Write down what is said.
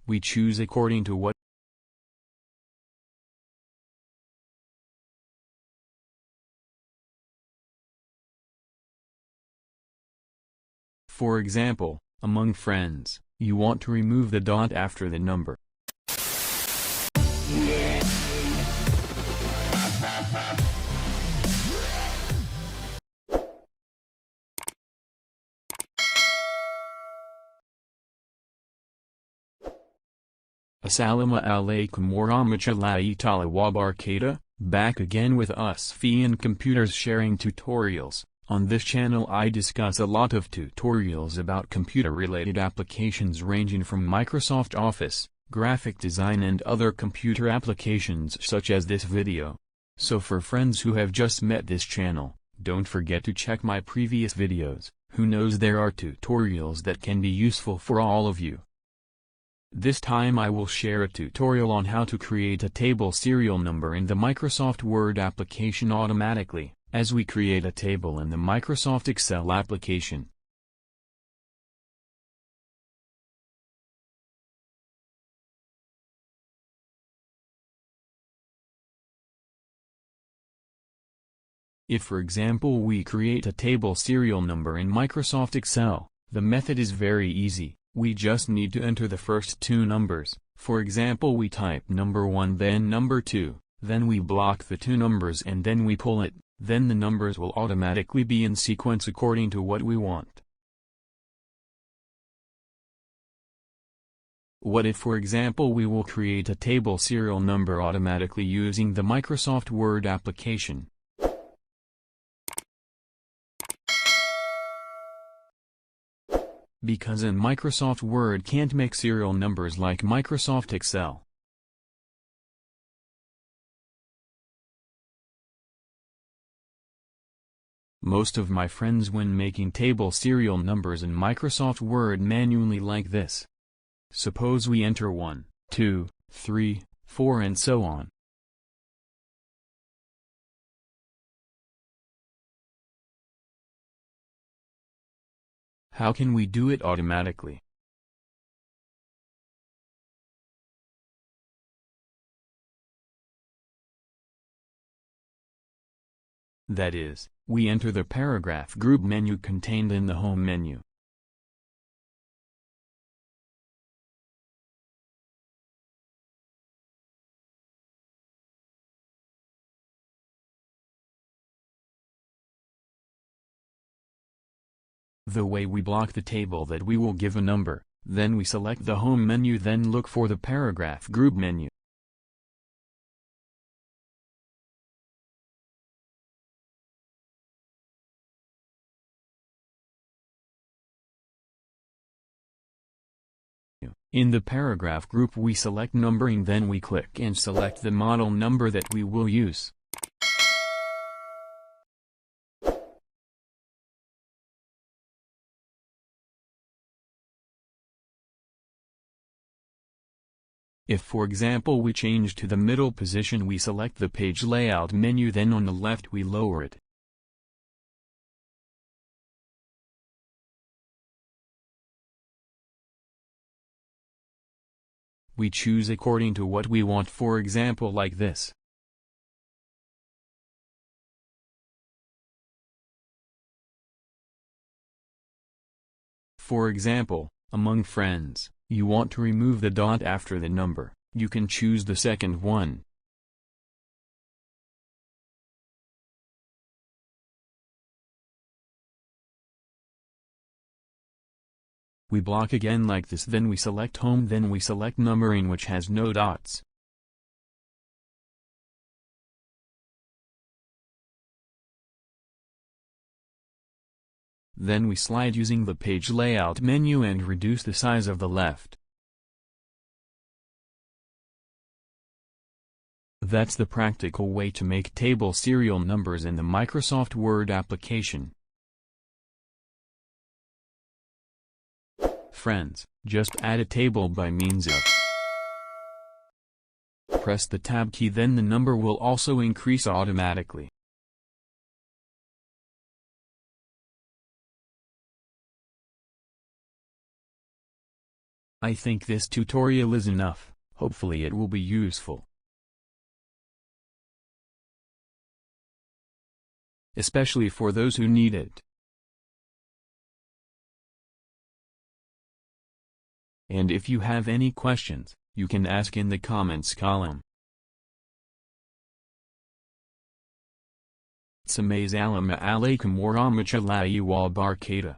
We choose according to what. For example, among friends, you want to remove the dot after the number. Assalamu alaikum warahmatullahi ta'ala wabarakatuh, back again with us Fian Computers sharing tutorials. On this channel I discuss a lot of tutorials about computer-related applications ranging from Microsoft Office, graphic design and other computer applications such as this video. So for friends who have just met this channel, don't forget to check my previous videos, who knows there are tutorials that can be useful for all of you. This time I will share a tutorial on how to create a table serial number in the Microsoft Word application automatically, as we create a table in the Microsoft Excel application. If for example we create a table serial number in Microsoft Excel, the method is very easy. We just need to enter the first two numbers. For example, we type number 1 then number 2, then we block the two numbers and then we pull it, then the numbers will automatically be in sequence according to what we want. What if for example we will create a table serial number automatically using the Microsoft Word application? Because in Microsoft Word can't make serial numbers like Microsoft Excel. Most of my friends when making table serial numbers in Microsoft Word manually like this. Suppose we enter 1, 2, 3, 4 and so on. How can we do it automatically? That is, we enter the paragraph group menu contained in the home menu. The way we block the table that we will give a number, then we select the home menu then look for the paragraph group menu. In the paragraph group we select numbering then we click and select the model number that we will use. If for example we change to the middle position we select the page layout menu then on the left we lower it. We choose according to what we want, for example like this. For example, among friends, you want to remove the dot after the number, you can choose the second one. We block again like this then we select home then we select numbering which has no dots. Then we slide using the page layout menu and reduce the size of the left. That's the practical way to make table serial numbers in the Microsoft Word application. Friends, just add a table by means of press the tab key then the number will also increase automatically. I think this tutorial is enough. Hopefully it will be useful, especially for those who need it. And if you have any questions, you can ask in the comments column. Assalamu alaikum warahmatullahi wabarakatuh.